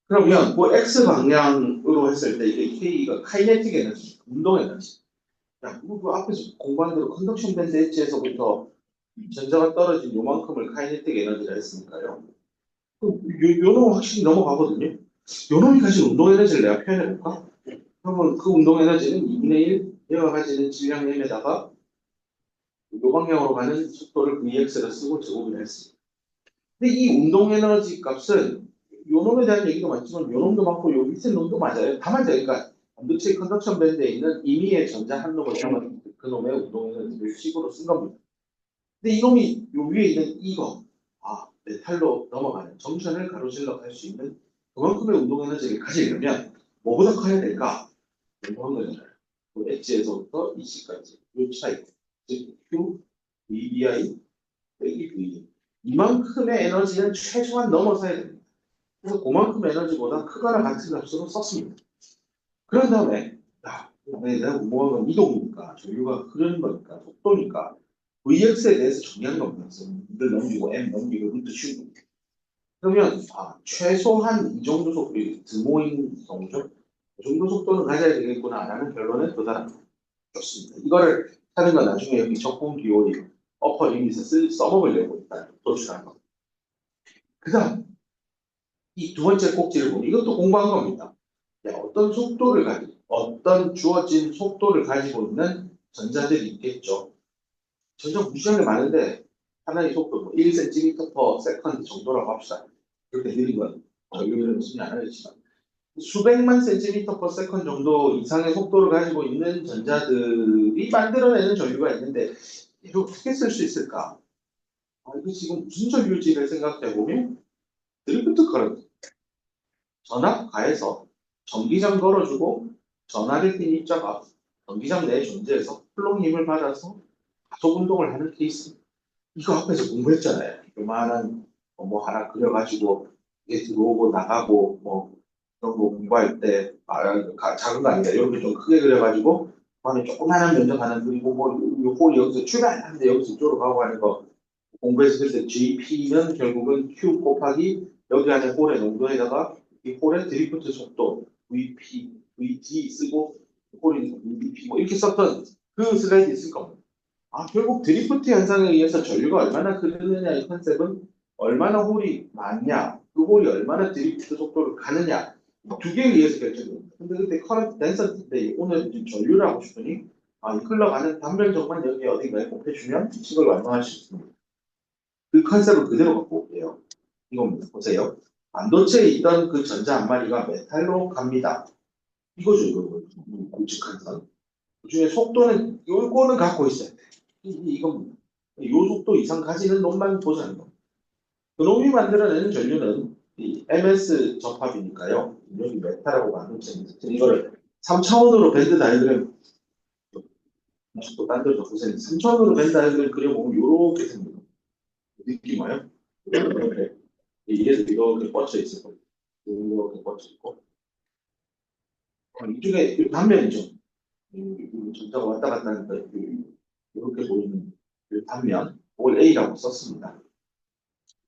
그러면 그 X 방향으로 했을 때 이게 K가 카이네틱 에너지, 운동 에너지. 야, 그 앞에서 공부한 대로 컨덕션 밴드 엣지에서부터 전자가 떨어진 요만큼을 카이네틱 에너지라 했으니까요. 요놈 확실히 넘어가거든요. 요놈이 가진 운동 에너지를 내가 표현해 볼까? 그러면 그 운동 에너지는 2분의 1, 얘가 가지는 질량 m에다가 요 방향으로 가는 속도를 Vx를 쓰고 제곱을 했습니다. 근데 이 운동 에너지 값은 요놈에 대한 얘기도 맞지만 요놈도 맞고 요 밑에 놈도 맞아요. 다 맞아요. 그러니까 반도체 컨덕션 밴드에 있는 임의의 전자 한 놈을 잡은 그 놈의 운동 에너지를 식으로 쓴 겁니다. 근데 이놈이 요 위에 있는 이거, 메탈로 넘어가는 정션을 가로질러 갈 수 있는 그만큼의 운동 에너지를 가지려면 뭐보다 커야 될까? 운동 거잖아요. 그 엣지에서부터 EC까지 요 차이, 즉 Q, VBI, 빼기 V. 이만큼의 에너지는 최소한 넘어서야 됩니다. 그래서 그만큼 에너지보다 크거나 같은 값으로 썼습니다. 그런 다음에 내가 궁금한 건 이동이니까 전류가 흐르는 거니까 속도니까 Vx에 대해서 정리한 겁니다. 이걸 넘기고 M 넘기고 루트 씌운 겁니다. 그러면 최소한 이 정도 속도, 드모인 정도? 이 정도 속도는 가져야 되겠구나 라는 결론에 도달했습니다. 이거를 하는 건 나중에 여기 적분 기호리 어퍼 리밋에 써먹으려고 일단 도출한 겁니다. 그 다음 이 두 번째 꼭지를 보면 이것도 공부한 겁니다. 어떤 속도를 가지고 어떤 주어진 속도를 가지고 있는 전자들이 있겠죠. 전자 무시하게 많은데 하나의 속도 뭐 1cm per second 정도라고 합시다. 그렇게 느린 건 전류는 무슨 안 하겠지만 수백만 cm per second 정도 이상의 속도를 가지고 있는 전자들이 만들어내는 전류가 있는데 이걸 어떻게 쓸 수 있을까? 이거 지금 무슨 전류지를 생각해 보면 드리프트 커런트 전압 가해서 전기장 걸어주고 전하를 띤 입자가 전기장 내에 존재해서 플롱 힘을 받아서 가속 운동을 하는 케이스. 이거 앞에서 공부했잖아요. 요만한 뭐 하나 그려가지고 이게 들어오고 나가고 뭐 그런 거 공부할 때 작은 거 아니라 이렇게 좀 크게 그려가지고 그 안에 조그마한 면적하는 그리고 뭐 요거 여기서 출발하는데 여기서 이쪽으로 가고 하는 거 공부했을 때 GP는 결국은 Q 곱하기 여기 안에 홀의 농도에다가 이 홀의 드리프트 속도 VP, VT 쓰고 홀이 VP 뭐 이렇게 썼던 그 슬라이드 있을 겁니다. 결국 드리프트 현상에 의해서 전류가 얼마나 흐르느냐의 컨셉은 얼마나 홀이 많냐, 그 홀이 얼마나 드리프트 속도를 가느냐 두 개에 의해서 결정됩니다. 근데 그때 커런트 댄서티인데 오늘 지금 전류를 하고 싶으니 이 흘러가는 단면적만 여기 어딘가에 곱해주면 식을 완성할 수 있습니다. 그 컨셉을 그대로 갖고 올게요. 이겁니다. 보세요. 반도체에 있던 그 전자 한 마리가 메탈로 갑니다. 이거죠, 이거. 굵직한 선. 그 중에 속도는 요거는 갖고 있어야 돼. 이겁니다. 요 속도 이상 가지는 놈만 보자는 겁니다. 그 놈이 만들어내는 전류는 이 MS 접합이니까요. 여기 메탈하고 반도체입니다. 이거를 3차원으로 밴드 다이어그램 또 딴 데로 보세요. 3차원으로 밴드 다이어그램 그려보면 요렇게 생깁니다. 느낌 와요? 이렇게 이렇게 뻗쳐 있을 거예요. 이렇게 뻗쳐 있고 이쪽에 단면이죠. 전자가 왔다 갔다 하니까 이렇게 보이는 이 단면 그걸 A라고 썼습니다.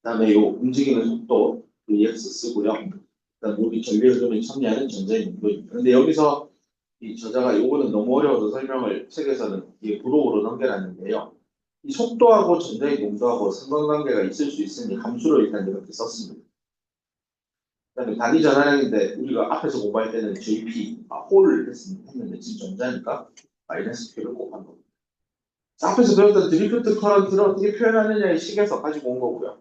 그다음에 이 움직이는 속도 EX 쓰고요. 그다음 여기 전류 흐름을 첨예하는 전자의 농도입니다. 근데 여기서 이 저자가 요거는 너무 어려워서 설명을 책에서는 이게 부록으로 넘겨놨는데요. 이 속도하고 전자의 농도하고 상관관계가 있을 수 있으니 함수로 일단 이렇게 썼습니다. 그다음에 단위 전하량인데 우리가 앞에서 공부할 때는 JP 홀을 했는데 지금 전자니까 마이너스 Q를 곱한 겁니다. 앞에서 배웠던 드리프트 커런트를 어떻게 표현하느냐의 식에서 가지고 온 거고요.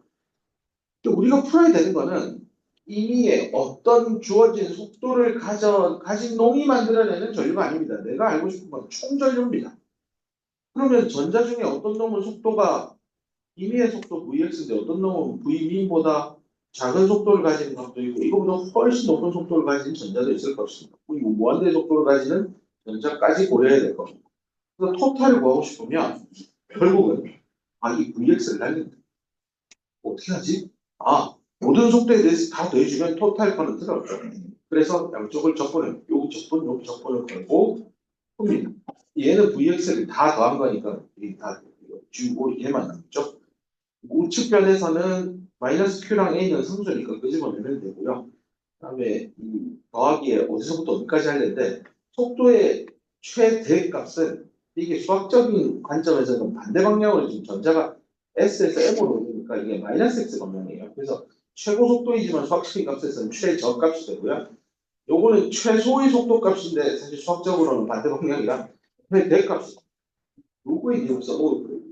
또 우리가 풀어야 되는 거는 이미 어떤 주어진 속도를 가진 놈이 만들어내는 전류가 아닙니다. 내가 알고 싶은 건 총전류입니다. 그러면 전자 중에 어떤 놈은 속도가 임의의 속도 Vx인데 어떤 놈은 V민보다 작은 속도를 가지는 것도 있고 이거보다 훨씬 높은 속도를 가진 전자도 있을 것입니다. 그리고 무한대의 속도를 가지는 전자까지 고려해야 될 겁니다. 그래서 토탈을 구하고 싶으면 결국은 이 Vx를 날립니다. 어떻게 하지? 모든 속도에 대해서 다 더해주면 토탈 커런트가 없죠. 그래서 양쪽을 적분을, 여기 적분, 여기 적분을 걸고 풉니다. 얘는 VX를 다 더한 거니까 이게 다 주고 얘만 남죠. 우측 변에서는 마이너스 Q랑 A는 상수니까 끄집어내면 되고요. 그다음에 이 더하기에 어디서부터 어디까지 하는데 속도의 최대값은 이게 수학적인 관점에서는 반대 방향으로 지금 전자가 S에서 M으로 오니까 이게 마이너스 X 방향이에요. 그래서 최고 속도이지만 수학적인 값에서는 최저값이 되고요. 요거는 최소의 속도 값인데 사실 수학적으로는 반대 방향이라 최대값이 요거에 이제 써먹을 거예요.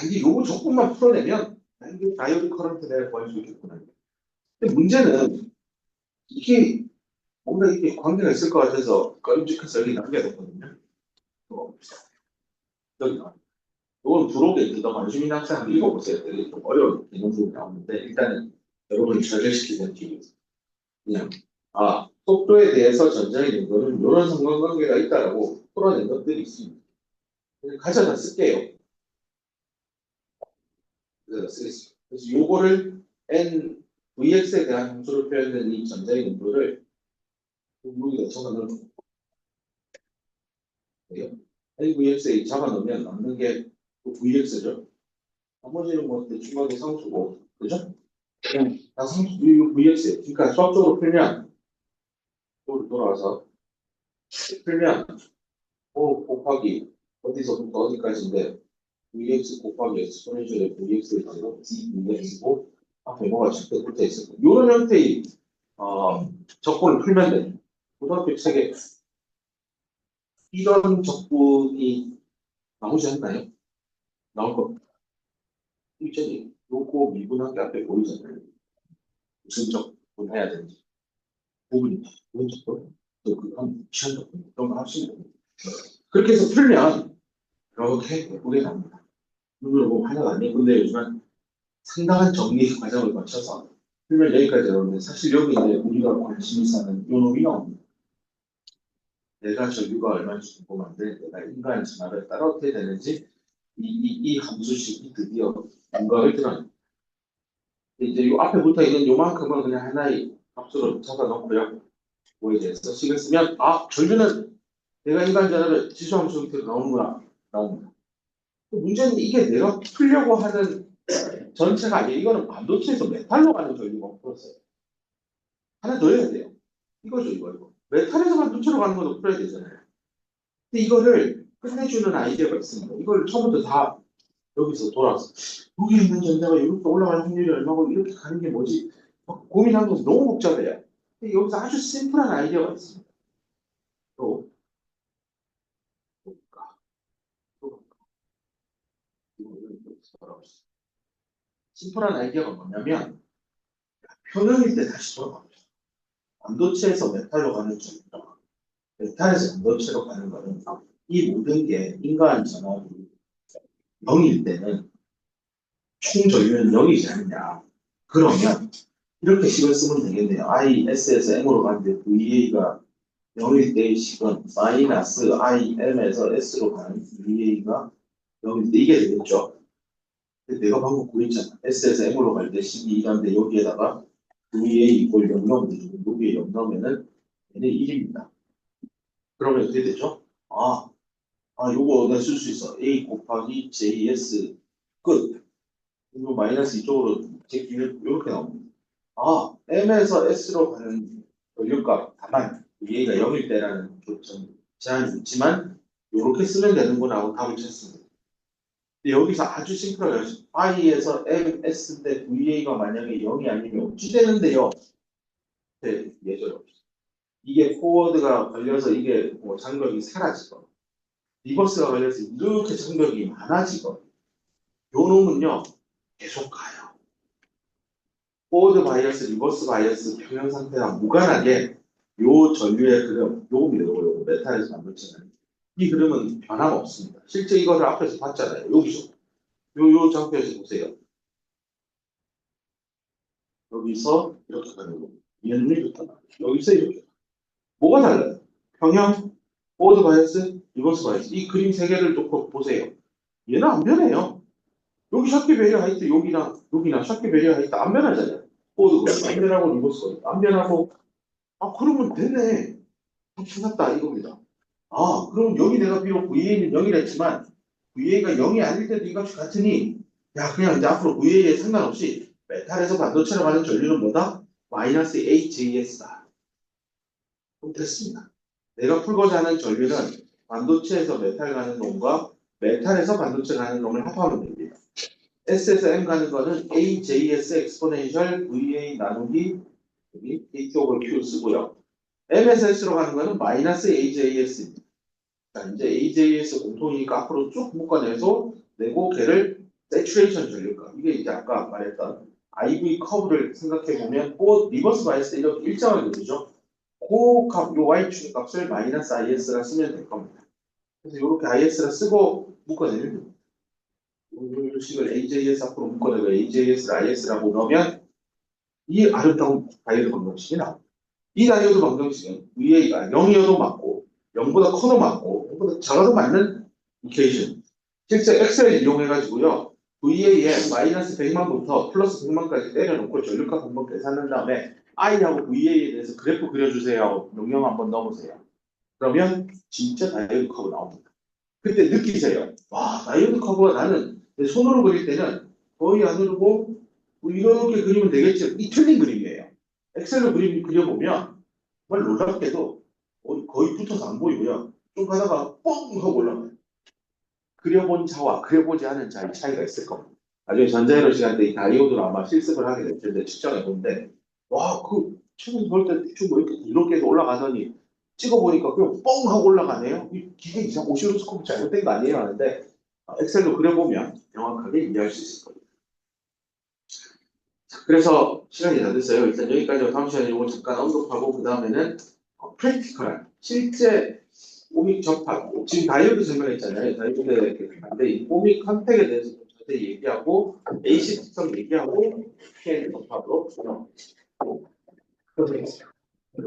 이게 요거 조금만 풀어내면 이게 다이어드 커런트 내가 구할 수 있겠구나. 근데 문제는 이게 뭔가 이게 관계가 있을 것 같아서 끔찍해서 여기 남겨뒀거든요. 여기 나와. 이건 부록에 더 관심 있는 학생 한번 읽어보세요. 되게 좀 어려운 개념들이 나오는데 일단은 여러분이 절개시키는 뒤에 그냥 속도에 대해서 전자의 연도는 이런 상관관계가 있다라고 풀어낸 것들이 있습니다. 그냥 가져다 쓸게요. 그래서 쓰겠습니다. 그래서 요거를 n vx에 대한 함수로 표현된 이 전자의 연도를 여기다 적어넣을 거예요. n vx에 적어놓으면 남는 게 vx죠. 나머지는 뭐 대충하게 상수고, 그죠? 다 상수, 이거 vx예요. 그러니까 수학적으로 풀면, 또 돌아와서 풀면, 5 곱하기 어디서부터 어디까지인데, vx 곱하기 엑스포넨셜의 vx의 제곱 dvx고, 앞에 뭐가 적게 붙어 있을 거예요. 이런 형태의 적분을 풀면 돼요. 고등학교 책에 이런 적분이 나오지 않나요? 나올 거. 있잖아요. 요거 미분한 게 앞에 보이잖아요. 무슨 적분 해야 되는지. 부분이 왼쪽으로 또 그건 취한다 그런 거 하시면 됩니다. 그렇게 해서 풀면 이렇게 예쁘게 나옵니다. 눈으로 보면 하나가 아니에요. 근데 요즘은 상당한 정리 과정을 거쳐서 풀면 여기까지 나오는데 사실 여기 이제 우리가 관심 있어 하는 요 놈이 나옵니다. 내가 저기가 얼마인지 궁금한데 내가 인간 전압에 따라 어떻게 되는지 이 함수식이 드디어 윤곽을 드러냅니다. 이제 요 앞에 붙어 있는 요만큼은 그냥 하나의 값으로 적어놓고요. 뭐에 대해서 식을 쓰면 절면은 내가 인간 전압의 지수함수 형태로 나오는구나. 나옵니다. 문제는 이게 내가 풀려고 하는 전체가 아니에요. 이거는 반도체에서 메탈로 가는 전류가 풀었어요. 하나 더 해야 돼요. 이거죠, 이거. 메탈에서 반도체로 가는 것도 풀어야 되잖아요. 근데 이거를 끝내주는 아이디어가 있습니다. 이걸 처음부터 다 여기서 돌아서 여기 있는 전자가 이렇게 올라가는 확률이 얼마고 이렇게 가는 게 뭐지? 막 고민하는 것도 너무 복잡해요. 근데 여기서 아주 심플한 아이디어가 있습니다. 또 볼까? 또 볼까? 심플한 아이디어가 뭐냐면 표명일 때 다시 돌아갑니다. 반도체에서 메탈로 가는 전자, 메탈에서 반도체로 가는 거는 이 모든 게 인간 전압이 0일 때는 총 전류는 0이지 않냐. 그러면 이렇게 식을 쓰면 되겠네요. IS에서 M으로 가는데 VA가 0일 때의 식은 마이너스 IM에서 S로 가는 VA가 0일 때 이게 되겠죠. 근데 내가 방금 구했잖아. S에서 M으로 갈 때 식이 2인데 여기에다가 VA 이꼴 0 넣으면 되죠. 여기에 0 넣으면은 얘는 1입니다. 그러면 어떻게 되죠? 요거 내가 쓸 수 있어. A 곱하기 JS 끝. 이거 마이너스 이쪽으로 제끼면 이렇게 나옵니다. M에서 S로 가는 전류값 다만 A가 0일 때라는 제한이 있지만 이렇게 쓰면 되는구나 하고 답을 쳤습니다. 근데 여기서 아주 심플하게 I에서 MS인데 VA가 만약에 0이 아니면 어찌 되는데요? 네, 예절 없이. 이게 포워드가 걸려서 이게 뭐 장벽이 사라지고 리버스가 걸려서 이렇게 장벽이 많아지고 요 놈은요 계속 가요. 포워드 바이어스, 리버스 바이어스 평형 상태랑 무관하게 요 전류의 그램, 요겁니다. 요거 메탈에서 만들어지는 이 그림은 변화가 없습니다. 실제 이거를 앞에서 봤잖아요. 여기서 요 장표에서 보세요. 여기서 이렇게 가는 거. 얘는 이렇게 나와요. 여기서 이렇게. 뭐가 달라요? 평형, 포워드 바이어스, 리버스 바이어스. 이 그림 세 개를 놓고 보세요. 얘는 안 변해요. 여기 샤키 베리어 하이트 여기나 샤키 베리어 하이트 안 변하잖아요. 코드 거 안 변하고 리버스 거안 변하고 그러면 됐네. 찾았다 이겁니다. 그럼 여기 내가 비록 VA는 0이라 했지만 VA가 0이 아닐 때도 이 값이 같으니 그냥 이제 앞으로 VA에 상관없이 메탈에서 반도체로 가는 전류는 뭐다? 마이너스 HJS다. 그럼 됐습니다. 내가 풀고자 하는 전류는 반도체에서 메탈 가는 놈과 메탈에서 반도체 가는 놈을 합하면 됩니다. S에서 M 가는 거는 AJS 엑스포넨셜 VA 나누기 여기 H 오버 Q 쓰고요. M에서 S로 가는 거는 마이너스 AJS입니다. 자, 이제 AJS 공통이니까 앞으로 쭉 묶어내서 내고 걔를 세츄레이션 전류값. 이게 이제 아까 말했던 IV 커브를 생각해 보면 꼭 리버스 바이스 때 이렇게 일정하게 되죠. 그 값, 요 Y축 값을 마이너스 IS라 쓰면 될 겁니다. 그래서 이렇게 IS라 쓰고 묶어내면 됩니다. 이 식을 AJS 앞으로 묶어내고 AJS를 IS라고 넣으면 이 아름다운 다이어드 방정식이 나옵니다. 이 다이어드 방정식은 VA가 0이어도 맞고 0보다 커도 맞고 0보다 작아도 맞는 이퀘이션. 실제 엑셀을 이용해가지고요. VA에 마이너스 100만부터 플러스 100만까지 때려놓고 전류값 한번 계산한 다음에 I하고 VA에 대해서 그래프 그려주세요. 명령 한번 넣어보세요. 그러면 진짜 다이어드 커브 나옵니다. 그때 느끼세요. 와, 다이어드 커브가 나는 내 손으로 그릴 때는 거의 안 흐르고 이렇게 그리면 되겠지. 이 틀린 그림이에요. 엑셀로 그림 그려보면 정말 놀랍게도 거의 붙어서 안 보이고요. 좀 가다가 뻥 하고 올라가요. 그려본 자와 그려보지 않은 자의 차이가 있을 겁니다. 나중에 전자회로 시간 때 이 다이오드를 아마 실습을 하게 될 텐데 측정해 보는데 최근 볼때 대충 이렇게 해서 올라가더니 찍어보니까 그냥 뻥 하고 올라가네요. 이 기계 이상 오시로스코프 잘못된 거 아니에요? 하는데 엑셀로 그려보면 명확하게 이해할 수 있을 겁니다. 자, 그래서 시간이 다 됐어요. 일단 여기까지 다음 시간에 이거 잠깐 언급하고 그 다음에는 프랙티컬한 실제 오믹 접합 지금 다이오드 설명했잖아요. 다이오드에 반대 이 오믹 컨택에 대해서 좀 자세히 얘기하고 AC 특성 얘기하고 PN 접합으로 그렇게